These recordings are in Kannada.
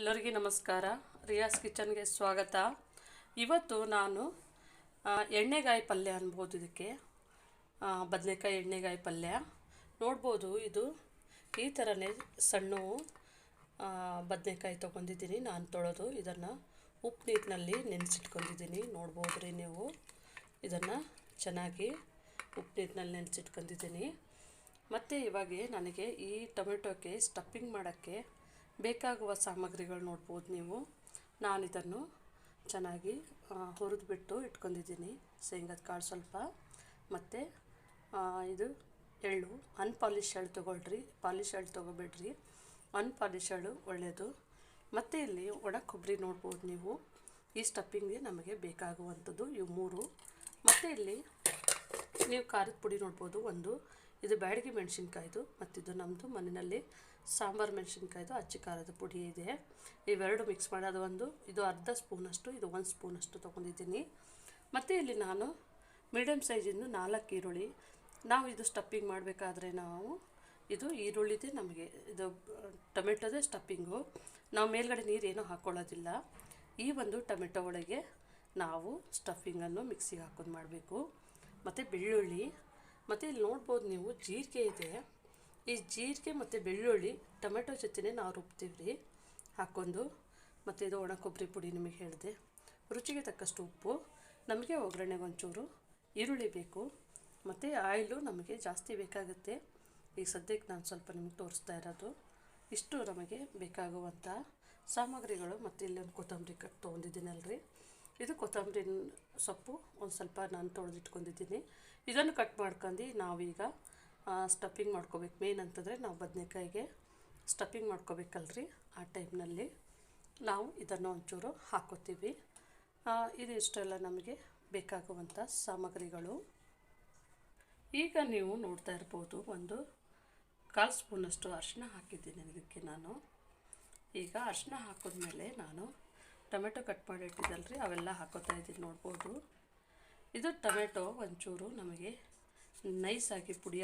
ಎಲ್ಲರಿಗೂ ನಮಸ್ಕಾರ. ರಿಯಾಸ್ ಕಿಚನ್ಗೆ ಸ್ವಾಗತ. ಇವತ್ತು ನಾನು ಎಣ್ಣೆಗಾಯಿ ಪಲ್ಯ ಅನ್ಬೋದು. ಇದಕ್ಕೆ ಬದನೆಕಾಯಿ ಎಣ್ಣೆಗಾಯಿ ಪಲ್ಯ ನೋಡ್ಬೋದು. ಇದು ಈ ಥರನೇ ಸಣ್ಣ ಬದನೆಕಾಯಿ ತೊಗೊಂಡಿದ್ದೀನಿ. ನಾನು ತೊಳೆದು ಇದನ್ನು ಉಪ್ಪು ನೀರಿನಲ್ಲಿ ನೆನೆಸಿಟ್ಕೊಂಡಿದ್ದೀನಿ. ನೋಡ್ಬೋದು ರೀ ನೀವು, ಇದನ್ನು ಚೆನ್ನಾಗಿ ಉಪ್ಪು ನೀರಿನಲ್ಲಿ ನೆನೆಸಿಟ್ಕೊಂಡಿದ್ದೀನಿ. ಮತ್ತು ಇವಾಗ ನನಗೆ ಈ ಟೊಮೆಟೊಗೆ ಸ್ಟಫಿಂಗ್ ಮಾಡೋಕ್ಕೆ ಬೇಕಾಗುವ ಸಾಮಗ್ರಿಗಳು ನೋಡ್ಬೋದು ನೀವು. ನಾನಿದನ್ನು ಚೆನ್ನಾಗಿ ಹುರಿದ್ಬಿಟ್ಟು ಇಟ್ಕೊಂಡಿದ್ದೀನಿ. ಶೇಂಗದ ಕಾಳು ಸ್ವಲ್ಪ, ಮತ್ತು ಇದು ಎಳ್ಳು, ಅನ್ಪಾಲಿಶ್ ಎಳ್ಳು ತೊಗೊಳ್ರಿ, ಪಾಲಿಶ್ ಎಳ್ಳು ತೊಗೋಬೇಡ್ರಿ, ಅನ್ಪಾಲಿಶ್ ಎಳ್ಳು ಒಳ್ಳೆಯದು. ಮತ್ತು ಇಲ್ಲಿ ಒಣ ಕೊಬ್ಬರಿ ನೋಡ್ಬೋದು ನೀವು. ಈ ಸ್ಟಫಿಂಗ್ಗೆ ನಮಗೆ ಬೇಕಾಗುವಂಥದ್ದು ಇವು ಮೂರು. ಮತ್ತು ಇಲ್ಲಿ ನೀವು ಖಾರದ ಪುಡಿ ನೋಡ್ಬೋದು. ಒಂದು ಇದು ಬ್ಯಾಡಗಿ ಮೆಣಸಿನ್ಕಾಯ್ದು, ಮತ್ತಿದು ನಮ್ಮದು ಮನೆಯಲ್ಲಿ ಸಾಂಬಾರು ಮೆಣಸಿನ್ಕಾಯ್ದು ಅಚ್ಚ ಖಾರದ ಪುಡಿ ಇದೆ. ಇವೆರಡು ಮಿಕ್ಸ್ ಮಾಡೋದು. ಒಂದು ಇದು ಅರ್ಧ ಸ್ಪೂನಷ್ಟು, ಇದು 1 ಸ್ಪೂನಷ್ಟು ತೊಗೊಂಡಿದ್ದೀನಿ. ಮತ್ತು ಇಲ್ಲಿ ನಾನು ಮೀಡಿಯಮ್ ಸೈಜಿಂದು 4 ಈರುಳ್ಳಿ. ನಾವು ಇದು ಸ್ಟಫಿಂಗ್ ಮಾಡಬೇಕಾದ್ರೆ ನಾವು ಇದು ಈರುಳ್ಳಿದೆ, ನಮಗೆ ಇದು ಟೊಮೆಟೊದೇ ಸ್ಟಫಿಂಗು. ನಾವು ಮೇಲ್ಗಡೆ ನೀರೇನೂ ಹಾಕ್ಕೊಳ್ಳೋದಿಲ್ಲ. ಈ ಒಂದು ಟೊಮೆಟೊ ಒಳಗೆ ನಾವು ಸ್ಟಫಿಂಗನ್ನು ಮಿಕ್ಸಿಗೆ ಹಾಕೋದು ಮಾಡಬೇಕು. ಮತ್ತು ಬೆಳ್ಳುಳ್ಳಿ, ಮತ್ತು ಇಲ್ಲಿ ನೋಡ್ಬೋದು ನೀವು ಜೀರಿಗೆ ಇದೆ. ಈ ಜೀರಿಗೆ ಮತ್ತು ಬೆಳ್ಳುಳ್ಳಿ ಟೊಮೆಟೊ ಜೊತೆನೇ ನಾವು ರುಬ್ತೀವಿ ರೀ ಹಾಕ್ಕೊಂಡು. ಮತ್ತು ಇದು ಒಣ ಕೊಬ್ಬರಿ ಪುಡಿ ನಿಮಗೆ ಹೇಳಿದೆ. ರುಚಿಗೆ ತಕ್ಕಷ್ಟು ಉಪ್ಪು, ನಮಗೆ ಒಗ್ಗರಣೆಗೆ ಒಂಚೂರು ಈರುಳ್ಳಿ ಬೇಕು, ಮತ್ತು ಆಯಿಲು ನಮಗೆ ಜಾಸ್ತಿ ಬೇಕಾಗುತ್ತೆ. ಈಗ ಸದ್ಯಕ್ಕೆ ನಾನು ಸ್ವಲ್ಪ ನಿಮಗೆ ತೋರಿಸ್ತಾ ಇರೋದು ಇಷ್ಟು ನಮಗೆ ಬೇಕಾಗುವಂಥ ಸಾಮಗ್ರಿಗಳು. ಮತ್ತು ಇಲ್ಲೊಂದು ಕೊತ್ತಂಬರಿ ಕಟ್ ತೊಗೊಂಡಿದ್ದೀನಲ್ರಿ, ಇದು ಕೊತ್ತಂಬರಿ ಸೊಪ್ಪು ಒಂದು ಸ್ವಲ್ಪ ನಾನು ತೊಳೆದಿಟ್ಕೊಂಡಿದ್ದೀನಿ. ಇದನ್ನು ಕಟ್ ಮಾಡ್ಕೊಂಡು ನಾವೀಗ ಸ್ಟಫಿಂಗ್ ಮಾಡ್ಕೋಬೇಕು. ಮೇನ್ ಅಂತಂದರೆ ನಾವು ಬದನೆಕಾಯಿಗೆ ಸ್ಟಫಿಂಗ್ ಮಾಡ್ಕೋಬೇಕಲ್ರಿ, ಆ ಟೈಮ್ನಲ್ಲಿ ನಾವು ಇದನ್ನು ಒಂಚೂರು ಹಾಕೋತೀವಿ. ಇದು ಇಷ್ಟೆಲ್ಲ ನಮಗೆ ಬೇಕಾಗುವಂಥ ಸಾಮಗ್ರಿಗಳು. ಈಗ ನೀವು ನೋಡ್ತಾ ಇರ್ಬೋದು, ಒಂದು 1/4 ಸ್ಪೂನಷ್ಟು ಅರಿಶಿನ ಹಾಕಿದ್ದೀನಿ ಇದಕ್ಕೆ ನಾನು. ಈಗ ಅರಿಶಿನ ಹಾಕಿದ್ಮೇಲೆ ನಾನು ಟೊಮೆಟೊ ಕಟ್ ಮಾಡಿ ಇಟ್ಟಿದ್ದಲ್ರಿ ಅವೆಲ್ಲ ಹಾಕೋತಾ ಇದ್ದೀನಿ. ನೋಡ್ಬೋದು, ಇದು ಟೊಮೆಟೊ ಒಂಚೂರು ನಮಗೆ ನೈಸಾಗಿ ಪುಡಿ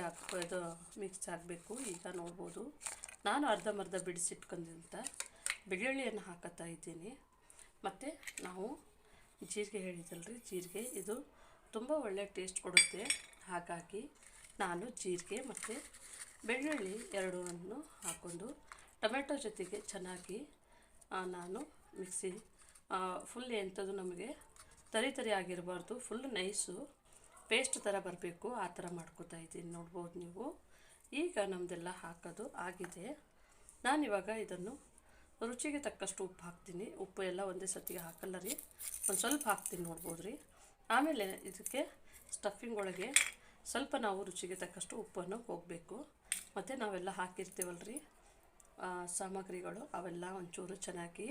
ಇದು ಮಿಕ್ಸ್ ಆಗಬೇಕು. ಈಗ ನೋಡ್ಬೋದು, ನಾನು ಅರ್ಧಂಬರ್ಧ ಬಿಡಿಸಿಟ್ಕೊಂಡಿದ್ದಂಥ ಬೆಳ್ಳುಳ್ಳಿಯನ್ನು ಹಾಕೋತಾ ಇದ್ದೀನಿ. ಮತ್ತು ನಾವು ಜೀರಿಗೆ ಹೇಳಿದಲ್ರಿ, ಜೀರಿಗೆ ಇದು ತುಂಬ ಒಳ್ಳೆಯ ಟೇಸ್ಟ್ ಕೊಡುತ್ತೆ. ಹಾಗಾಗಿ ನಾನು ಜೀರಿಗೆ ಮತ್ತು ಬೆಳ್ಳುಳ್ಳಿ ಎರಡನ್ನು ಹಾಕ್ಕೊಂಡು ಟೊಮೆಟೊ ಜೊತೆಗೆ ಚೆನ್ನಾಗಿ ನಾನು ಮಿಕ್ಸಿ ಫುಲ್ ಎಂಥದ್ದು ನಮಗೆ ತರಿ ಆಗಿರಬಾರ್ದು, ಫುಲ್ ನೈಸು ಪೇಸ್ಟ್ ಥರ ಬರಬೇಕು, ಆ ಥರ ಮಾಡ್ಕೋತಾ ಇದ್ದೀನಿ. ನೋಡ್ಬೋದು ನೀವು. ಈಗ ನಮ್ಮದೆಲ್ಲ ಹಾಕೋದು ಆಗಿದೆ. ನಾನಿವಾಗ ಇದನ್ನು ರುಚಿಗೆ ತಕ್ಕಷ್ಟು ಉಪ್ಪು ಹಾಕ್ತೀನಿ. ಉಪ್ಪು ಎಲ್ಲ ಒಂದೇ ಸತಿಗೆ ಹಾಕಲ್ಲ ರೀ, ಒಂದು ಸ್ವಲ್ಪ ಹಾಕ್ತೀನಿ. ನೋಡ್ಬೋದು ರೀ. ಆಮೇಲೆ ಇದಕ್ಕೆ ಸ್ಟಫಿಂಗ್ ಒಳಗೆ ಸ್ವಲ್ಪ ನಾವು ರುಚಿಗೆ ತಕ್ಕಷ್ಟು ಉಪ್ಪನ್ನು ಹೋಗಬೇಕು. ಮತ್ತು ನಾವೆಲ್ಲ ಹಾಕಿರ್ತೀವಲ್ರಿ ಸಾಮಗ್ರಿಗಳು, ಅವೆಲ್ಲ ಒಂಚೂರು ಚೆನ್ನಾಗಿ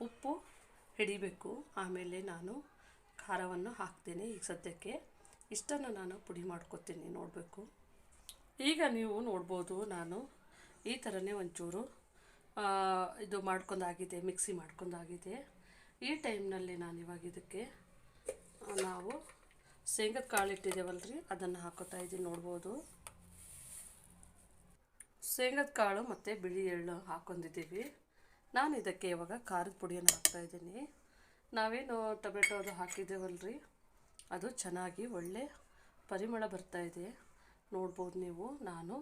ಉಪ್ಪು ಹಿಡಿಬೇಕು. ಆಮೇಲೆ ನಾನು ಖಾರವನ್ನು ಹಾಕ್ತೀನಿ. ಈಗ ಸದ್ಯಕ್ಕೆ ಇಷ್ಟನ್ನು ನಾನು ಪುಡಿ ಮಾಡ್ಕೊತೀನಿ. ನೋಡಬೇಕು, ಈಗ ನೀವು ನೋಡ್ಬೋದು, ನಾನು ಈ ಥರನೇ ಒಂಚೂರು ಇದು ಮಾಡ್ಕೊಂಡಾಗಿದೆ, ಮಿಕ್ಸಿ ಮಾಡ್ಕೊಂಡಾಗಿದೆ. ಈ ಟೈಮ್ನಲ್ಲಿ ನಾನು ಇವಾಗ ಇದಕ್ಕೆ ನಾವು ಶೇಂಗದ ಕಾಳು ಇಟ್ಟಿದ್ದೇವಲ್ರಿ ಅದನ್ನು ಹಾಕೋತಾ ಇದ್ದೀನಿ. ನೋಡ್ಬೋದು, ಶೇಂಗದ ಕಾಳು ಮತ್ತು ಬಿಳಿ ಎಳ್ಳು ಹಾಕ್ಕೊಂಡಿದ್ದೀವಿ. ನಾನು ಇದಕ್ಕೆ ಇವಾಗ ಖಾರದ ಪುಡಿಯನ್ನು ಹಾಕ್ತಾಯಿದ್ದೀನಿ. ನಾವೇನು ಟೊಮೆಟೊ ಅದು ಹಾಕಿದ್ದೇವಲ್ರಿ ಅದು ಚೆನ್ನಾಗಿ ಒಳ್ಳೆ ಪರಿಮಳ ಬರ್ತಾಯಿದೆ. ನೋಡ್ಬೋದು ನೀವು, ನಾನು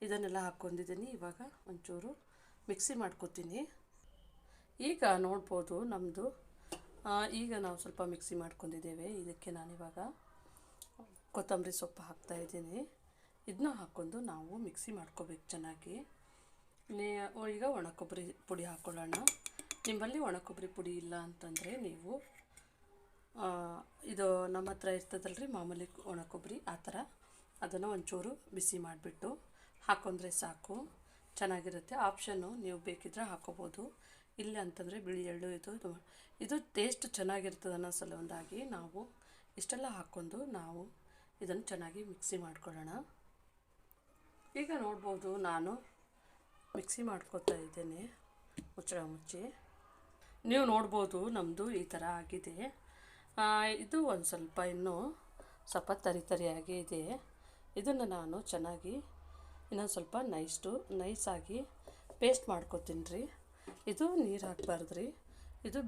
ಇದನ್ನೆಲ್ಲ ಹಾಕ್ಕೊಂಡಿದ್ದೀನಿ. ಇವಾಗ ಒಂಚೂರು ಮಿಕ್ಸಿ ಮಾಡ್ಕೊತೀನಿ. ಈಗ ನೋಡ್ಬೋದು ನಮ್ಮದು ಈಗ ನಾವು ಸ್ವಲ್ಪ ಮಿಕ್ಸಿ ಮಾಡ್ಕೊಂಡಿದ್ದೇವೆ. ಇದಕ್ಕೆ ನಾನಿವಾಗ ಕೊತ್ತಂಬರಿ ಸೊಪ್ಪು ಹಾಕ್ತಾಯಿದ್ದೀನಿ. ಇದನ್ನ ಹಾಕ್ಕೊಂಡು ನಾವು ಮಿಕ್ಸಿ ಮಾಡ್ಕೋಬೇಕು ಚೆನ್ನಾಗಿ. ಈಗ ಒಣ ಕೊಬ್ಬರಿ ಪುಡಿ ಹಾಕ್ಕೊಳ್ಳೋಣ. ನಿಮ್ಮಲ್ಲಿ ಒಣ ಕೊಬ್ಬರಿ ಪುಡಿ ಇಲ್ಲ ಅಂತಂದರೆ ನೀವು ಇದು ನಮ್ಮ ಹತ್ರ ಇರ್ತದಲ್ರಿ ಮಾಮೂಲಿ ಒಣ ಕೊಬ್ಬರಿ, ಆ ಥರ ಅದನ್ನು ಒಂಚೂರು ಬಿಸಿ ಮಾಡಿಬಿಟ್ಟು ಹಾಕೊಂಡ್ರೆ ಸಾಕು, ಚೆನ್ನಾಗಿರುತ್ತೆ. ಆಪ್ಷನ್ನು ನೀವು ಬೇಕಿದ್ರೆ ಹಾಕೋಬೋದು. ಇಲ್ಲ ಅಂತಂದರೆ ಬಿಳಿ ಎಳ್ಳು ಇದು ಟೇಸ್ಟ್ ಚೆನ್ನಾಗಿರ್ತದೆ ಅನ್ನೋ ಸಲುವಾಗಿ ನಾವು ಇಷ್ಟೆಲ್ಲ ಹಾಕ್ಕೊಂಡು ನಾವು ಇದನ್ನು ಚೆನ್ನಾಗಿ ಮಿಕ್ಸಿ ಮಾಡ್ಕೊಳ್ಳೋಣ. ಈಗ ನೋಡ್ಬೋದು, ನಾನು ಮಿಕ್ಸಿ ಮಾಡ್ಕೊತಾ ಇದ್ದೇನೆ ಮುಚ್ಚಳ ಮುಚ್ಚಿ. ನೀವು ನೋಡ್ಬೋದು ನಮ್ಮದು ಈ ಥರ ಆಗಿದೆ. ಇದು ಒಂದು ಸ್ವಲ್ಪ ಇನ್ನೂ ಸ್ವಲ್ಪ ತರಿಯಾಗಿ ಇದೆ. ಇದನ್ನು ನಾನು ಚೆನ್ನಾಗಿ ಇನ್ನೊಂದು ಸ್ವಲ್ಪ ನೈಸಾಗಿ ಪೇಸ್ಟ್ ಮಾಡ್ಕೊತೀನಿ ರೀ. ಇದು ನೀರು ಹಾಕಬಾರ್ದು ರೀ. ಇದು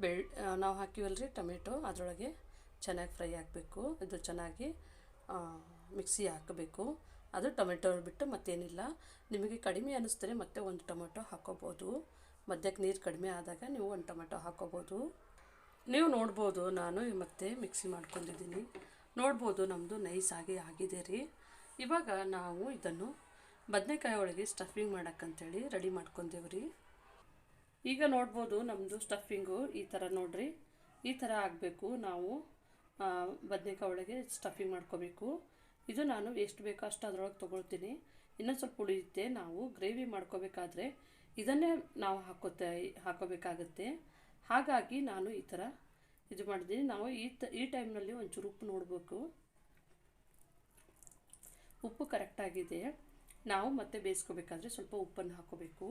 ನಾವು ಹಾಕಿವಲ್ರಿ ಟೊಮೆಟೊ, ಅದರೊಳಗೆ ಚೆನ್ನಾಗಿ ಫ್ರೈ ಆಗಬೇಕು. ಇದು ಚೆನ್ನಾಗಿ ಮಿಕ್ಸಿ ಹಾಕಬೇಕು. ಅದು ಟೊಮೆಟೊ ಬಿಟ್ಟು ಮತ್ತೇನಿಲ್ಲ. ನಿಮಗೆ ಕಡಿಮೆ ಅನ್ನಿಸ್ತಾರೆ ಮತ್ತೆ ಒಂದು ಟೊಮೆಟೊ ಹಾಕೋಬೋದು. ಮಧ್ಯಕ್ಕೆ ನೀರು ಕಡಿಮೆ ಆದಾಗ ನೀವು ಒಂದು ಟೊಮೆಟೊ ಹಾಕೋಬೋದು. ನೀವು ನೋಡ್ಬೋದು ನಾನು ಮತ್ತೆ ಮಿಕ್ಸಿ ಮಾಡ್ಕೊಂಡಿದ್ದೀನಿ. ನೋಡ್ಬೋದು ನಮ್ಮದು ನೈಸಾಗಿ ಆಗಿದೆ ರೀ. ಇವಾಗ ನಾವು ಇದನ್ನು ಬದನೆಕಾಯಿ ಒಳಗೆ ಸ್ಟಫಿಂಗ್ ಮಾಡೋಕ್ಕಂತೇಳಿ ರೆಡಿ ಮಾಡ್ಕೊಂಡೇವೆ ರೀ. ಈಗ ನೋಡ್ಬೋದು ನಮ್ಮದು ಸ್ಟಫಿಂಗು ಈ ಥರ ನೋಡ್ರಿ, ಈ ಥರ ಆಗಬೇಕು. ನಾವು ಬದನೆಕಾಯಿ ಒಳಗೆ ಸ್ಟಫಿಂಗ್ ಮಾಡ್ಕೋಬೇಕು. ಇದು ನಾನು ಎಷ್ಟು ಬೇಕೋ ಅಷ್ಟು ಅದರೊಳಗೆ ತೊಗೊಳ್ತೀನಿ. ಇನ್ನೊಂದು ಸ್ವಲ್ಪ ಉಳಿಯುತ್ತೆ. ನಾವು ಗ್ರೇವಿ ಮಾಡ್ಕೋಬೇಕಾದ್ರೆ ಇದನ್ನೇ ನಾವು ಹಾಕೋಬೇಕಾಗತ್ತೆ. ಹಾಗಾಗಿ ನಾನು ಈ ಥರ ಇದು ಮಾಡಿದ್ದೀನಿ. ನಾವು ಈ ಟೈಮ್ನಲ್ಲಿ ಒಂಚೂರು ಉಪ್ಪು ನೋಡಬೇಕು. ಉಪ್ಪು ಕರೆಕ್ಟಾಗಿದೆ. ನಾವು ಮತ್ತೆ ಬೇಯಿಸ್ಕೋಬೇಕಾದ್ರೆ ಸ್ವಲ್ಪ ಉಪ್ಪನ್ನು ಹಾಕೋಬೇಕು.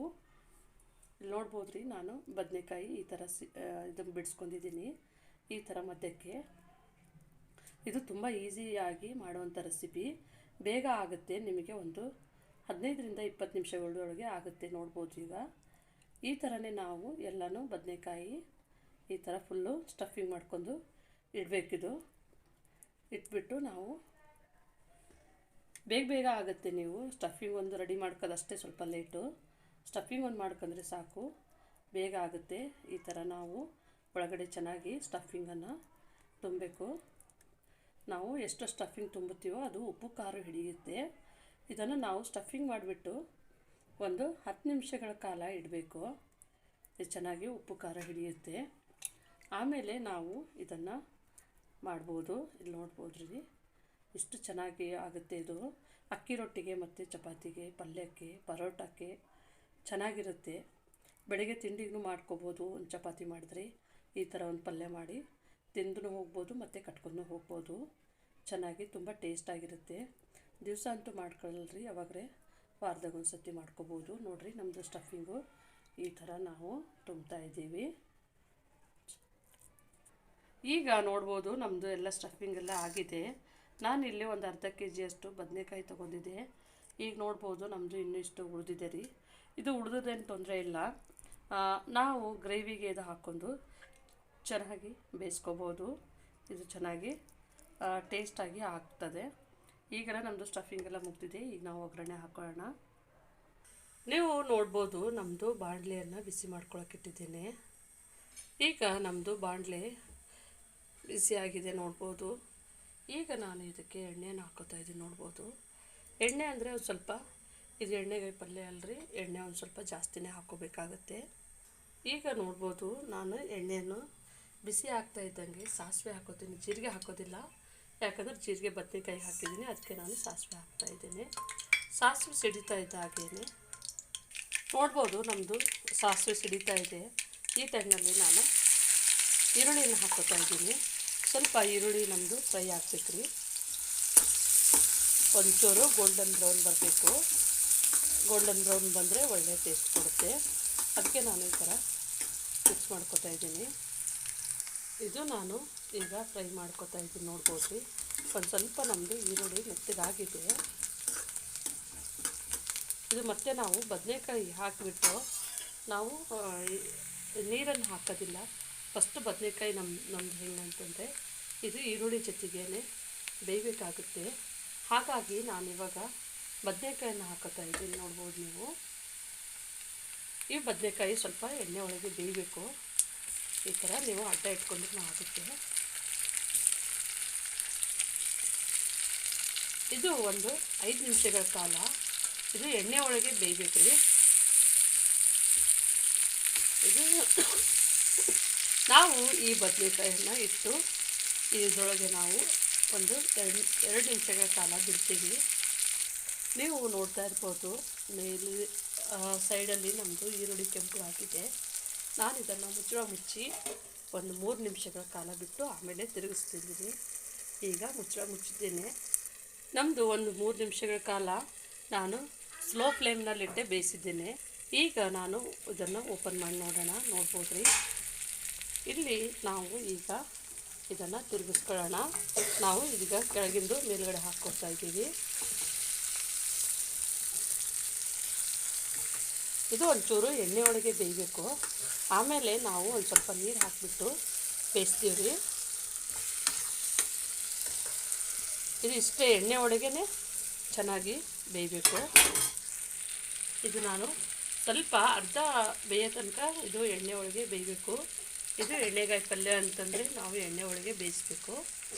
ಇಲ್ಲಿ ನೋಡ್ಬೋದು ರೀ, ನಾನು ಬದನೆಕಾಯಿ ಈ ಥರ ಇದನ್ನು ಬಿಡಿಸ್ಕೊಂಡಿದ್ದೀನಿ ಈ ಥರ ಮಧ್ಯಕ್ಕೆ. ಇದು ತುಂಬ ಈಸಿಯಾಗಿ ಮಾಡುವಂಥ ರೆಸಿಪಿ, ಬೇಗ ಆಗುತ್ತೆ. ನಿಮಗೆ ಒಂದು 15ರಿಂದ 20 ನಿಮಿಷಗಳೊಳಗೆ ಆಗುತ್ತೆ. ನೋಡ್ಬೋದು ಈಗ ಈ ಥರನೇ ನಾವು ಎಲ್ಲನೂ ಬದನೆಕಾಯಿ ಈ ಥರ ಫುಲ್ಲು ಸ್ಟಫಿಂಗ್ ಮಾಡ್ಕೊಂಡು ಇಡಬೇಕಿದು. ಇಟ್ಬಿಟ್ಟು ನಾವು ಬೇಗ ಆಗುತ್ತೆ. ನೀವು ಸ್ಟಫಿಂಗ್ ಒಂದು ರೆಡಿ ಮಾಡ್ಕೋದಷ್ಟೇ ಸ್ವಲ್ಪ ಲೇಟು. ಸ್ಟಫಿಂಗ್ ಒಂದು ಮಾಡ್ಕೊಂಡ್ರೆ ಸಾಕು, ಬೇಗ ಆಗುತ್ತೆ. ಈ ಥರ ನಾವು ಒಳಗಡೆ ಚೆನ್ನಾಗಿ ಸ್ಟಫಿಂಗನ್ನು ತುಂಬಬೇಕು. ನಾವು ಎಷ್ಟು ಸ್ಟಫಿಂಗ್ ತುಂಬುತ್ತೀವೋ ಅದು ಉಪ್ಪು ಖಾರ ಹಿಡಿಯುತ್ತೆ. ಇದನ್ನು ನಾವು ಸ್ಟಫಿಂಗ್ ಮಾಡಿಬಿಟ್ಟು ಒಂದು 10 ನಿಮಿಷಗಳ ಕಾಲ ಇಡಬೇಕು. ಇದು ಚೆನ್ನಾಗಿ ಉಪ್ಪು ಖಾರ ಹಿಡಿಯುತ್ತೆ. ಆಮೇಲೆ ನಾವು ಇದನ್ನು ಮಾಡ್ಬೋದು. ಇಲ್ಲಿ ನೋಡ್ಬೋದು ರೀ, ಇಷ್ಟು ಚೆನ್ನಾಗಿ ಆಗುತ್ತೆ. ಇದು ಅಕ್ಕಿ ರೊಟ್ಟಿಗೆ ಮತ್ತು ಚಪಾತಿಗೆ, ಪಲ್ಯಕ್ಕೆ, ಪರೋಟಕ್ಕೆ ಚೆನ್ನಾಗಿರುತ್ತೆ. ಬೆಳಗ್ಗೆ ತಿಂಡಿಗೂ ಮಾಡ್ಕೋಬೋದು. ಒಂದು ಚಪಾತಿ ಮಾಡಿದ್ರೆ ಈ ಥರ ಒಂದು ಪಲ್ಯ ಮಾಡಿ ತಿಂದು ಹೋಗ್ಬೋದು ಮತ್ತು ಕಟ್ಕೊಂಡು ಹೋಗ್ಬೋದು. ಚೆನ್ನಾಗಿ ತುಂಬ ಟೇಸ್ಟಾಗಿರುತ್ತೆ. ದಿವಸ ಅಂತೂ ಮಾಡ್ಕೊಳ್ಳಲ್ರಿ, ಅವಾಗಲೇ ವಾರದಾಗ ಒಂದು ಸತಿ ಮಾಡ್ಕೋಬೋದು. ನೋಡಿರಿ ನಮ್ಮದು ಸ್ಟಫಿಂಗು ಈ ಥರ ನಾವು ತುಂಬ್ತಾ ಇದ್ದೀವಿ. ಈಗ ನೋಡ್ಬೋದು ನಮ್ಮದು ಎಲ್ಲ ಸ್ಟಫಿಂಗ್ ಎಲ್ಲ ಆಗಿದೆ. ನಾನಿಲ್ಲಿ ಒಂದು ಅರ್ಧ kg ಬದನೆಕಾಯಿ ತೊಗೊಂಡಿದ್ದೆ. ಈಗ ನೋಡ್ಬೋದು ನಮ್ಮದು ಇನ್ನೂ ಇಷ್ಟು ಉಳಿದಿದೆ ರೀ. ಇದು ಉಳಿದದೇನು ತೊಂದರೆ ಇಲ್ಲ. ನಾವು ಗ್ರೇವಿಗೆ ಇದು ಹಾಕ್ಕೊಂಡು ಚೆನ್ನಾಗಿ ಬೇಯಿಸ್ಕೋಬೋದು. ಇದು ಚೆನ್ನಾಗಿ ಟೇಸ್ಟಾಗಿ ಆಗ್ತದೆ. ಈಗೆಲ್ಲ ನಮ್ಮದು ಸ್ಟಫಿಂಗ್ ಎಲ್ಲ ಮುಗ್ದಿದೆ. ಈಗ ನಾವು ಒಗ್ಗರಣೆ ಹಾಕೋಣ. ನೀವು ನೋಡ್ಬೋದು ನಮ್ಮದು ಬಾಣಲೆಯನ್ನು ಬಿಸಿ ಮಾಡ್ಕೊಳಕ್ಕಿಟ್ಟಿದ್ದೇನೆ. ಈಗ ನಮ್ಮದು ಬಾಣಲೆ ಬಿಸಿಯಾಗಿದೆ ನೋಡ್ಬೋದು. ಈಗ ನಾನು ಇದಕ್ಕೆ ಎಣ್ಣೆಯನ್ನು ಹಾಕೋತಾ ಇದ್ದೀನಿ. ನೋಡ್ಬೋದು ಎಣ್ಣೆ ಅಂದರೆ ಒಂದು ಸ್ವಲ್ಪ, ಇದು ಎಣ್ಣೆಗಾಯಿ ಪಲ್ಯ ಅಲ್ರಿ, ಎಣ್ಣೆ ಒಂದು ಸ್ವಲ್ಪ ಜಾಸ್ತಿನೇ ಹಾಕ್ಕೋಬೇಕಾಗತ್ತೆ. ಈಗ ನೋಡ್ಬೋದು ನಾನು ಎಣ್ಣೆಯನ್ನು ಬಿಸಿ ಆಗ್ತಾ ಇದ್ದಂಗೆ ಸಾಸಿವೆ ಹಾಕೋತೀನಿ. ಜೀರಿಗೆ ಹಾಕೋದಿಲ್ಲ, ಯಾಕಂದರೆ ಜೀರಿಗೆ ಬದನೆಕಾಯಿ ಹಾಕಿದ್ದೀನಿ, ಅದಕ್ಕೆ ನಾನು ಸಾಸಿವೆ ಹಾಕ್ತಾಯಿದ್ದೀನಿ. ಸಾಸಿವೆ ಸಿಡಿತಾ ಇದ್ದ ಹಾಗೇನೆ ನೋಡ್ಬೋದು ನಮ್ಮದು ಸಾಸಿವೆ ಸಿಡಿತಾ ಇದೆ. ಈ ಟೈಮ್ನಲ್ಲಿ ನಾನು ಈರುಳ್ಳಿನ ಹಾಕೋತಾ ಇದ್ದೀನಿ. ಸ್ವಲ್ಪ ಈರುಳ್ಳಿ ನಮ್ಮದು ಫ್ರೈ ಆಗ್ಬೇಕು ರೀ. ಒಂಚೂರು ಗೋಲ್ಡನ್ ಬ್ರೌನ್ ಬರಬೇಕು. ಗೋಲ್ಡನ್ ಬ್ರೌನ್ ಬಂದರೆ ಒಳ್ಳೆ ಟೇಸ್ಟ್ ಕೊಡುತ್ತೆ. ಅದಕ್ಕೆ ನಾನು ಈ ಥರ ಮಿಕ್ಸ್ ಮಾಡ್ಕೊತಾ ಇದ್ದೀನಿ. ಇದು ನಾನು ಈಗ ಫ್ರೈ ಮಾಡ್ಕೊತಾ ಇದ್ದೀನಿ. ನೋಡ್ಬೋದು ರೀ, ಒಂದು ಸ್ವಲ್ಪ ನಮ್ಮದು ಈರುಳ್ಳಿ ಮೆತ್ತಗಾಗಿದೆ. ಇದು ಮತ್ತೆ ನಾವು ಬದನೆಕಾಯಿ ಹಾಕಿಬಿಟ್ಟು ನಾವು ನೀರನ್ನು ಹಾಕೋದಿಲ್ಲ. ಫಸ್ಟ್ ಬದನೆಕಾಯಿ ನಮ್ಮದು ಹೆಂಗಂತಂದರೆ ಇದು ಈರುಳ್ಳಿ ಜೊತೆಗೇ ಬೇಯಬೇಕಾಗುತ್ತೆ. ಹಾಗಾಗಿ ನಾನಿವಾಗ ಬದನೆಕಾಯನ್ನು ಹಾಕೋತಾ ಇದ್ದೀನಿ. ನೋಡ್ಬೋದು ನೀವು, ಈ ಬದನೆಕಾಯಿ ಸ್ವಲ್ಪ ಎಣ್ಣೆ ಒಳಗೆ ಬೇಯಬೇಕು. ಈ ಥರ ನೀವು ಅಡ್ಡ ಇಟ್ಕೊಂಡ್ರೂ ಆಗುತ್ತೆ. ಇದು ಒಂದು 5 ನಿಮಿಷಗಳ ಕಾಲ ಇದು ಎಣ್ಣೆ ಒಳಗೆ ಬೇಯಬೇಕು ರೀ. ಇದು ನಾವು ಈ ಬದನೆಕಾಯನ್ನು ಇಟ್ಟು ಇದರೊಳಗೆ ನಾವು ಒಂದು 2 ನಿಮಿಷಗಳ ಕಾಲ ಬಿಡ್ತೀವಿ. ನೀವು ನೋಡ್ತಾ ಇರ್ಬೋದು ಮೇಲೆ ಸೈಡಲ್ಲಿ ನಮ್ಮದು ಈರುಳ್ಳಿ ಕೆಂಪು ಆಗಿದೆ. ನಾನು ಇದನ್ನು ಮುಚ್ಚಿ ಒಂದು 3 ನಿಮಿಷಗಳ ಕಾಲ ಬಿಟ್ಟು ಆಮೇಲೆ ತಿರುಗಿಸ್ತಿದ್ದೀನಿ. ಈಗ ಮುಚ್ಚಿದ್ದೇನೆ. ನಮ್ಮದು ಒಂದು 3 ನಿಮಿಷಗಳ ಕಾಲ ನಾನು ಸ್ಲೋ ಫ್ಲೇಮ್ನಲ್ಲಿಟ್ಟೆ ಬೇಯಿಸಿದ್ದೇನೆ. ಈಗ ನಾನು ಇದನ್ನು ಓಪನ್ ಮಾಡಿ ನೋಡೋಣ. ನೋಡ್ಬೋದು ರೀ, ಇಲ್ಲಿ ನಾವು ಈಗ ಇದನ್ನು ತಿರುಗಿಸ್ಕೊಳ್ಳೋಣ. ನಾವು ಇದೀಗ ಕೆಳಗಿಂದು ಮೇಲ್ಗಡೆ ಹಾಕ್ಕೊಳ್ತಾ ಇದ್ದೀವಿ. ಇದು ಒಂಚೂರು ಎಣ್ಣೆ ಒಳಗೆ ಬೇಯಬೇಕು. ಆಮೇಲೆ ನಾವು ಒಂದು ಸ್ವಲ್ಪ ನೀರು ಹಾಕಿಬಿಟ್ಟು ಬೇಯಿಸ್ತೀವಿ ರೀ. ಇದು ಇಷ್ಟೇ ಎಣ್ಣೆ ಒಳಗೇ ಚೆನ್ನಾಗಿ ಬೇಯಬೇಕು. ಇದು ನಾನು ಸ್ವಲ್ಪ ಅರ್ಧ ಬೇಯೋ ತನಕ ಇದು ಎಣ್ಣೆ ಒಳಗೆ ಬೇಯಬೇಕು. ಇದು ಎಣ್ಣೆಗಾಯಿ ಪಲ್ಯ ಅಂತಂದರೆ ನಾವು ಎಣ್ಣೆ ಒಳಗೆ ಬೇಯಿಸ್ಬೇಕು.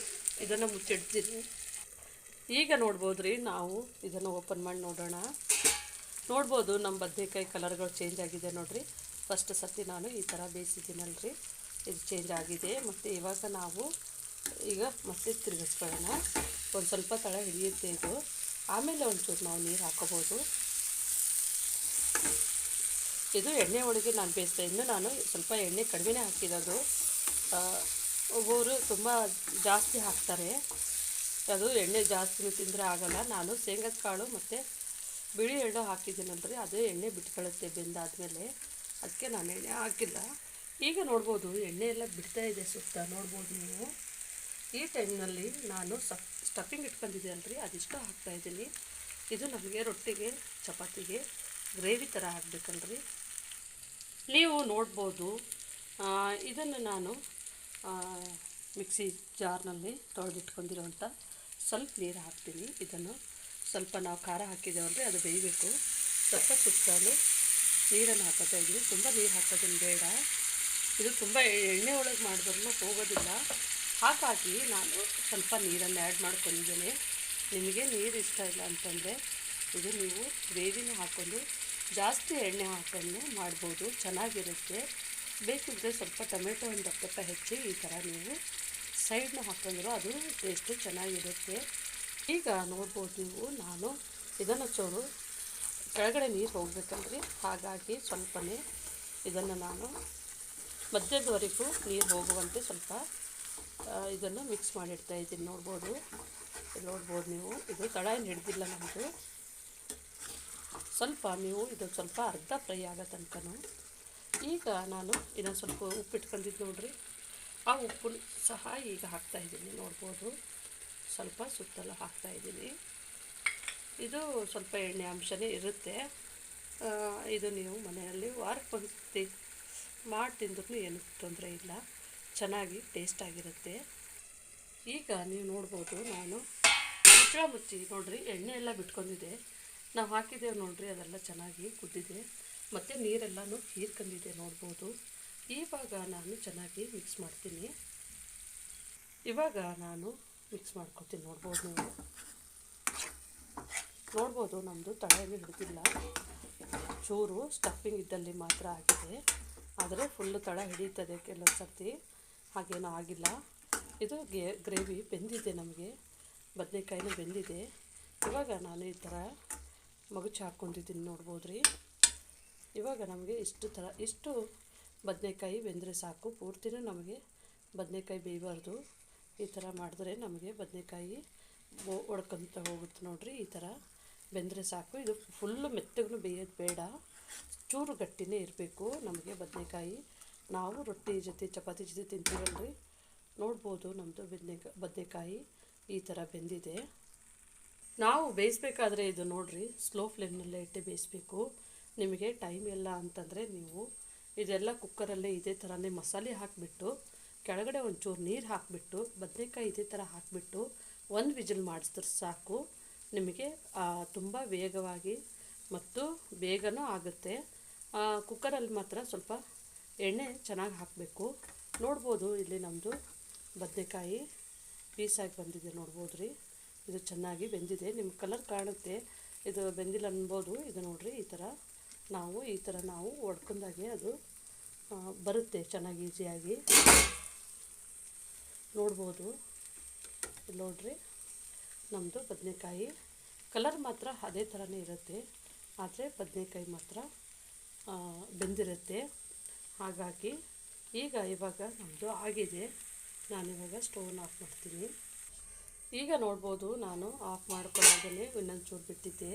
ಇದನ್ನು ಮುಚ್ಚಿಡ್ತೀನಿ. ಈಗ ನೋಡ್ಬೋದು ರೀ, ನಾವು ಇದನ್ನು ಓಪನ್ ಮಾಡಿ ನೋಡೋಣ. ನೋಡ್ಬೋದು ನಮ್ಮ ಬದನೆಕಾಯಿ ಕಲರ್ಗಳು ಚೇಂಜ್ ಆಗಿದೆ ನೋಡಿರಿ. ಫಸ್ಟ್ ಸರ್ತಿ ನಾನು ಈ ಥರ ಬೇಯಿಸಿದ್ದೀನಲ್ರಿ, ಇದು ಚೇಂಜ್ ಆಗಿದೆ. ಮತ್ತು ಇವಾಗ ನಾವು ಈಗ ಮತ್ತೆ ತಿರುಗಿಸ್ಕೊಳ್ಳೋಣ. ಒಂದು ಸ್ವಲ್ಪ ತಳ ಹಿಡಿಯುತ್ತೆ ಇದು. ಆಮೇಲೆ ಒಂಚೂರು ನಾವು ನೀರು ಹಾಕೋಬೋದು. ಇದು ಎಣ್ಣೆ ಒಳಗೆ ನಾನು ಬೇಯಿಸ್ತಾ ಇನ್ನು ನಾನು ಸ್ವಲ್ಪ ಎಣ್ಣೆ ಕಡಿಮೆ ಹಾಕಿರೋದು. ಒಬ್ಬರು ತುಂಬ ಜಾಸ್ತಿ ಹಾಕ್ತಾರೆ, ಅದು ಎಣ್ಣೆ ಜಾಸ್ತಿ ತಿಂದರೆ ಆಗೋಲ್ಲ. ನಾನು ಶೇಂಗದ ಕಾಳು ಮತ್ತು ಬಿಳಿ ಎಳ್ಳು ಹಾಕಿದ್ದೀನಲ್ರಿ, ಅದೇ ಎಣ್ಣೆ ಬಿಟ್ಕೊಳ್ಳುತ್ತೆ ಬೆಂದಾದಮೇಲೆ. ಅದಕ್ಕೆ ನಾನು ಎಣ್ಣೆ ಹಾಕಿಲ್ಲ. ಈಗ ನೋಡ್ಬೋದು ಎಣ್ಣೆ ಎಲ್ಲ ಬಿಡ್ತಾ ಇದೆ ಸುತ್ತ, ನೋಡ್ಬೋದು ನೀವು. ಈ ಟೈಮ್ನಲ್ಲಿ ನಾನು ಸ್ಟಫಿಂಗ್ ಇಟ್ಕೊಂಡಿದ್ದೆ ಅಲ್ರಿ, ಅದಿಷ್ಟು ಹಾಕ್ತಾಯಿದ್ದೀನಿ. ಇದು ನಮಗೆ ರೊಟ್ಟಿಗೆ ಚಪಾತಿಗೆ ಗ್ರೇವಿ ಥರ ಹಾಕಬೇಕಲ್ರಿ. ನೀವು ನೋಡ್ಬೋದು ಇದನ್ನು ನಾನು ಮಿಕ್ಸಿ ಜಾರ್ನಲ್ಲಿ ತೊಳೆದಿಟ್ಕೊಂಡಿರೋಂಥ ಸ್ವಲ್ಪ ನೀರು ಹಾಕ್ತೀನಿ. ಇದನ್ನು ಸ್ವಲ್ಪ ನಾವು ಖಾರ ಹಾಕಿದ್ದೇವಲ್ರಿ, ಅದು ಬೇಯಬೇಕು. ಸ್ವಲ್ಪ ಸುತ್ತಲೂ ನೀರನ್ನು ಹಾಕೋತಾ ಇದ್ದೀನಿ. ತುಂಬ ನೀರು ಹಾಕೋದನ್ನು ಬೇಡ. ಇದು ತುಂಬ ಎಣ್ಣೆ ಒಳಗೆ ಮಾಡಿದ್ರೂ ಹೋಗೋದಿಲ್ಲ. ಹಾಗಾಗಿ ನಾನು ಸ್ವಲ್ಪ ನೀರನ್ನು ಆ್ಯಡ್ ಮಾಡ್ಕೊಂಡಿದ್ದೇನೆ. ನಿಮಗೆ ನೀರು ಇಷ್ಟ ಇಲ್ಲ ಅಂತಂದರೆ ಇದು ನೀವು ಗ್ರೇವಿನ ಹಾಕ್ಕೊಂಡು ಜಾಸ್ತಿ ಎಣ್ಣೆ ಹಾಕೊಂಡು ಮಾಡ್ಬೋದು, ಚೆನ್ನಾಗಿರುತ್ತೆ. ಬೇಕಿದ್ದರೆ ಸ್ವಲ್ಪ ಟೊಮೆಟೊ ಒಂದು ದಪ್ಪ ಹೆಚ್ಚಿ ಈ ಥರ ನೀವು ಸೈಡ್ನ ಹಾಕೊಂಡ್ರು ಅದು ಟೇಸ್ಟು ಚೆನ್ನಾಗಿರುತ್ತೆ. ಈಗ ನೋಡ್ಬೋದು ನೀವು, ನಾನು ಇದನ್ನು ಚೂರು ಕೆಳಗಡೆ ನೀರು ಹೋಗ್ಬೇಕಲ್ರಿ, ಹಾಗಾಗಿ ಸ್ವಲ್ಪನೇ ಇದನ್ನು ನಾನು ಮಧ್ಯದವರೆಗೂ ನೀರು ಹೋಗುವಂತೆ ಸ್ವಲ್ಪ ಇದನ್ನು ಮಿಕ್ಸ್ ಮಾಡಿಡ್ತಾ ಇದ್ದೀನಿ. ನೋಡ್ಬೋದು ನೀವು, ಇದು ತಳ ಏನು ಹಿಡ್ದಿಲ್ಲ ನಮ್ಮದು. ಸ್ವಲ್ಪ ನೀವು ಇದು ಸ್ವಲ್ಪ ಅರ್ಧ ಫ್ರೈ ಆಗೋ ತನಕನೂ. ಈಗ ನಾನು ಇನ್ನೊಂದು ಸ್ವಲ್ಪ ಉಪ್ಪು ಇಟ್ಕೊಂಡಿದ್ದು ನೋಡಿರಿ, ಆ ಉಪ್ಪು ಸಹ ಈಗ ಹಾಕ್ತಾಯಿದ್ದೀನಿ. ನೋಡ್ಬೋದು ಸ್ವಲ್ಪ ಸುತ್ತಲೂ ಹಾಕ್ತಾಯಿದ್ದೀನಿ. ಇದು ಸ್ವಲ್ಪ ಎಣ್ಣೆ ಅಂಶನೇ ಇರುತ್ತೆ. ಇದು ನೀವು ಮನೆಯಲ್ಲಿ ವಾರಕ್ಕೆ ಒಂದು ಸರ್ತಿ ಮಾಡಿ ತಿಂದ್ರೂ ಏನು ತೊಂದರೆ ಇಲ್ಲ, ಚೆನ್ನಾಗಿ ಟೇಸ್ಟಾಗಿರುತ್ತೆ. ಈಗ ನೀವು ನೋಡ್ಬೋದು ನಾನು ಮುಚ್ಚಳ ಮುಚ್ಚಿ ನೋಡಿರಿ, ಎಣ್ಣೆ ಎಲ್ಲ ಬಿಟ್ಕೊಂಡಿದೆ. ನಾವು ಹಾಕಿದ್ದೇವೆ ನೋಡಿರಿ, ಅದೆಲ್ಲ ಚೆನ್ನಾಗಿ ಕುದ್ದಿದೆ ಮತ್ತು ನೀರೆಲ್ಲನೂ ಹೀರ್ಕೊಂಡಿದೆ. ನೋಡ್ಬೋದು ಇವಾಗ ನಾನು ಚೆನ್ನಾಗಿ ಮಿಕ್ಸ್ ಮಾಡ್ತೀನಿ. ಇವಾಗ ನಾನು ಮಿಕ್ಸ್ ಮಾಡ್ಕೊತೀನಿ. ನೋಡ್ಬೋದು ನಮ್ಮದು ತಳೆಯನ್ನು ಹಿಡಿದಿಲ್ಲ, ಚೂರು ಸ್ಟಫಿಂಗ್ ಇದ್ದಲ್ಲಿ ಮಾತ್ರ ಆಗಿದೆ. ಆದರೆ ಫುಲ್ಲು ತಳ ಹಿಡಿಯುತ್ತದೆ ಕೆಲವೊಂದು ಸರ್ತಿ, ಹಾಗೇನೂ ಆಗಿಲ್ಲ. ಇದು ಗ್ರೇವಿ ಬೆಂದಿದೆ, ನಮಗೆ ಬದನೆಕಾಯಿನೂ ಬೆಂದಿದೆ. ಇವಾಗ ನಾನು ಈ ಥರ ಮಗುಚಿ ಹಾಕ್ಕೊಂಡಿದ್ದೀನಿ. ನೋಡ್ಬೋದು ರೀ, ಇವಾಗ ನಮಗೆ ಇಷ್ಟು ಬದನೆಕಾಯಿ ಬೆಂದರೆ ಸಾಕು. ಪೂರ್ತಿನೂ ನಮಗೆ ಬದನೆಕಾಯಿ ಬೇಯಬಾರ್ದು. ಈ ಥರ ಮಾಡಿದ್ರೆ ನಮಗೆ ಬದನೆಕಾಯಿ ಒಡ್ಕೊತ ಹೋಗುತ್ತೆ ನೋಡಿರಿ. ಈ ಥರ ಬೆಂದರೆ ಸಾಕು. ಇದು ಫುಲ್ಲು ಮೆತ್ತಗೂ ಬೇಯೋದು ಬೇಡ, ಚೂರು ಗಟ್ಟಿನೇ ಇರಬೇಕು ನಮಗೆ ಬದನೆಕಾಯಿ. ನಾವು ರೊಟ್ಟಿ ಜೊತೆ ಚಪಾತಿ ಜೊತೆ ತಿಂತೀವಲ್ರಿ. ನೋಡ್ಬೋದು ನಮ್ಮದು ಬದನೆಕಾಯಿ ಈ ಥರ ಬೆಂದಿದೆ. ನಾವು ಬೇಯಿಸ್ಬೇಕಾದ್ರೆ ಇದು ನೋಡಿರಿ, ಸ್ಲೋ ಫ್ಲೇಮ್ನಲ್ಲೇ ಇಟ್ಟು ಬೇಯಿಸ್ಬೇಕು. ನಿಮಗೆ ಟೈಮ್ ಇಲ್ಲ ಅಂತಂದರೆ ನೀವು ಇದೆಲ್ಲ ಕುಕ್ಕರಲ್ಲೇ ಇದೇ ಥರನೇ ಮಸಾಲೆ ಹಾಕಿಬಿಟ್ಟು ಕೆಳಗಡೆ ಒಂಚೂರು ನೀರು ಹಾಕಿಬಿಟ್ಟು ಬದನೆಕಾಯಿ ಇದೇ ಥರ ಹಾಕಿಬಿಟ್ಟು ಒಂದು ವಿಜಿಲ್ ಮಾಡಿಸಿದ್ರೆ ಸಾಕು. ನಿಮಗೆ ತುಂಬ ವೇಗವಾಗಿ ಮತ್ತು ಬೇಗನೂ ಆಗುತ್ತೆ. ಕುಕ್ಕರಲ್ಲಿ ಮಾತ್ರ ಸ್ವಲ್ಪ ಎಣ್ಣೆ ಚೆನ್ನಾಗಿ ಹಾಕಬೇಕು. ನೋಡ್ಬೋದು ಇಲ್ಲಿ ನಮ್ಮದು ಬದನೆಕಾಯಿ ಪೀಸಾಗಿ ಬಂದಿದೆ. ನೋಡ್ಬೋದು ರೀ, ಇದು ಚೆನ್ನಾಗಿ ಬೆಂದಿದೆ. ನಿಮ್ಮ ಕಲರ್ ಕಾಣುತ್ತೆ, ಇದು ಬೆಂದಿಲ್ಲ ಅನ್ಬೋದು. ಇದು ನೋಡಿರಿ, ಈ ಥರ ನಾವು ಒಡ್ಕೊಂಡಾಗೆ ಅದು ಬರುತ್ತೆ ಚೆನ್ನಾಗಿ ಈಸಿಯಾಗಿ. ನೋಡ್ಬೋದು ನೋಡಿರಿ, ನಮ್ಮದು ಬದನೆಕಾಯಿ ಕಲರ್ ಮಾತ್ರ ಅದೇ ಥರನೇ ಇರುತ್ತೆ, ಆದರೆ ಬದನೆಕಾಯಿ ಮಾತ್ರ ಬೆಂದಿರುತ್ತೆ. ಹಾಗಾಗಿ ಇವಾಗ ನಮ್ಮದು ಆಗಿದೆ. ನಾನಿವಾಗ ಸ್ಟೋವ್ನ ಆಫ್ ಮಾಡ್ತೀನಿ. ಈಗ ನೋಡ್ಬೋದು ನಾನು ಆಫ್ ಮಾಡ್ಕೊಳ್ಳೋದನ್ನೇ ಇನ್ನೊಂದು ಚೂರು ಬಿಟ್ಟಿದ್ದೆ.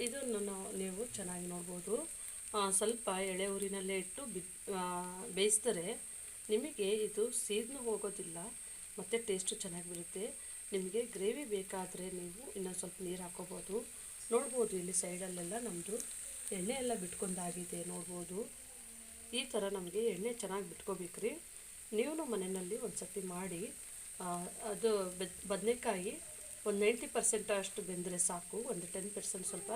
ಇದನ್ನು ನೀವು ಚೆನ್ನಾಗಿ ನೋಡ್ಬೋದು. ಸ್ವಲ್ಪ ಎಳೆ ಊರಿನಲ್ಲೇ ಇಟ್ಟು ಬೇಯಿಸಿದರೆ ನಿಮಗೆ ಇದು ಸೀದನೂ ಹೋಗೋದಿಲ್ಲ ಮತ್ತು ಟೇಸ್ಟು ಚೆನ್ನಾಗಿ ಬರುತ್ತೆ. ನಿಮಗೆ ಗ್ರೇವಿ ಬೇಕಾದರೆ ನೀವು ಇನ್ನೊಂದು ಸ್ವಲ್ಪ ನೀರು ಹಾಕ್ಕೋಬೋದು. ನೋಡ್ಬೋದು ಇಲ್ಲಿ ಸೈಡಲ್ಲೆಲ್ಲ ನಮ್ಮದು ಎಣ್ಣೆ ಎಲ್ಲ ಬಿಟ್ಕೊಂಡಾಗಿದೆ ನೋಡ್ಬೋದು. ಈ ಥರ ನಮಗೆ ಎಣ್ಣೆ ಚೆನ್ನಾಗಿ ಬಿಟ್ಕೋಬೇಕ್ರಿ. ನೀವು ಮನೆಯಲ್ಲಿ ಒಂದು ಸರ್ತಿ ಮಾಡಿ. ಅದು ಬದನೆಕಾಯಿ ಒಂದು 90% ಅಷ್ಟು ಬೆಂದರೆ ಸಾಕು. ಒಂದು 10% ಸ್ವಲ್ಪ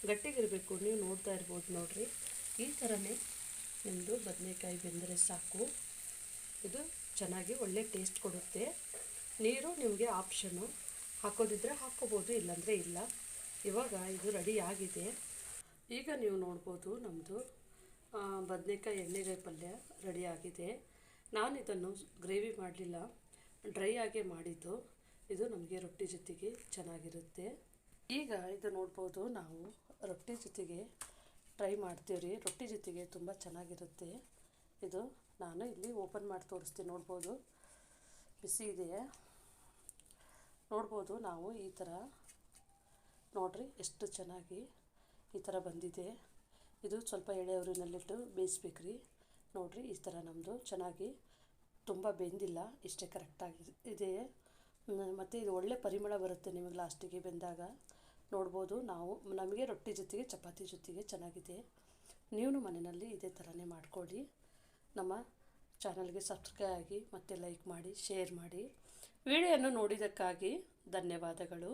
ಗಟ್ಟಿಗಿರಬೇಕು. ನೀವು ನೋಡ್ತಾ ಇರ್ಬೋದು ನೋಡಿರಿ, ಈ ಥರನೇ ನಿಮ್ಮದು ಬದನೆಕಾಯಿ ಬೆಂದರೆ ಸಾಕು. ಇದು ಚೆನ್ನಾಗಿ ಒಳ್ಳೆ ಟೇಸ್ಟ್ ಕೊಡುತ್ತೆ. ನೀರು ನಿಮಗೆ ಆಪ್ಷನು, ಹಾಕೋದಿದ್ರೆ ಹಾಕ್ಕೋಬೋದು, ಇಲ್ಲಾಂದರೆ ಇಲ್ಲ. ಇವಾಗ ಇದು ರೆಡಿ ಆಗಿದೆ. ಈಗ ನೀವು ನೋಡ್ಬೋದು ನಮ್ಮದು ಬದನೆಕಾಯಿ ಎಣ್ಣೆಗಾಯಿ ಪಲ್ಯ ರೆಡಿ ಆಗಿದೆ. ನಾನು ಇದನ್ನು ಗ್ರೇವಿ ಮಾಡಲಿಲ್ಲ, ಡ್ರೈ ಆಗೇ ಮಾಡಿದ್ದು. ಇದು ನಮಗೆ ರೊಟ್ಟಿ ಜೊತೆಗೆ ಚೆನ್ನಾಗಿರುತ್ತೆ. ಈಗ ಇದು ನೋಡ್ಬೋದು, ನಾವು ರೊಟ್ಟಿ ಜೊತೆಗೆ ಟ್ರೈ ಮಾಡ್ತೀವಿ ರೀ. ರೊಟ್ಟಿ ಜೊತೆಗೆ ತುಂಬ ಚೆನ್ನಾಗಿರುತ್ತೆ. ಇದು ನಾನು ಇಲ್ಲಿ ಓಪನ್ ಮಾಡಿ ತೋರಿಸ್ತೀನಿ. ನೋಡ್ಬೋದು ಬಿಸಿ ಇದೆ. ನೋಡ್ಬೋದು ನಾವು ಈ ಥರ ನೋಡ್ರಿ ಎಷ್ಟು ಚೆನ್ನಾಗಿ ಈ ಥರ ಬಂದಿದೆ. ಇದು ಸ್ವಲ್ಪ ಎಳೆ ಉರಿನಲ್ಲಿಟ್ಟು ಬೇಯಿಸ್ಬೇಕ್ರಿ. ನೋಡಿರಿ ಈ ಥರ ನಮ್ಮದು ಚೆನ್ನಾಗಿ ತುಂಬ ಬೆಂದಿಲ್ಲ, ಇಷ್ಟೇ ಕರೆಕ್ಟಾಗಿ ಇದೆ. ಮತ್ತು ಇದು ಒಳ್ಳೆ ಪರಿಮಳ ಬರುತ್ತೆ ನಿಮಗೆ ಲಾಸ್ಟಿಗೆ ಬೆಂದಾಗ. ನೋಡ್ಬೋದು ನಮಗೆ ರೊಟ್ಟಿ ಜೊತೆಗೆ ಚಪಾತಿ ಜೊತೆಗೆ ಚೆನ್ನಾಗಿದೆ. ನೀವು ಮನೆಯಲ್ಲಿ ಇದೇ ಥರನೇ ಮಾಡ್ಕೊಳ್ಳಿ. ನಮ್ಮ ಚಾನಲ್ಗೆ ಸಬ್ಸ್ಕ್ರೈಬ್ ಆಗಿ ಮತ್ತು ಲೈಕ್ ಮಾಡಿ, ಶೇರ್ ಮಾಡಿ. ವಿಡಿಯೋವನ್ನು ನೋಡಿದ್ದಕ್ಕಾಗಿ ಧನ್ಯವಾದಗಳು.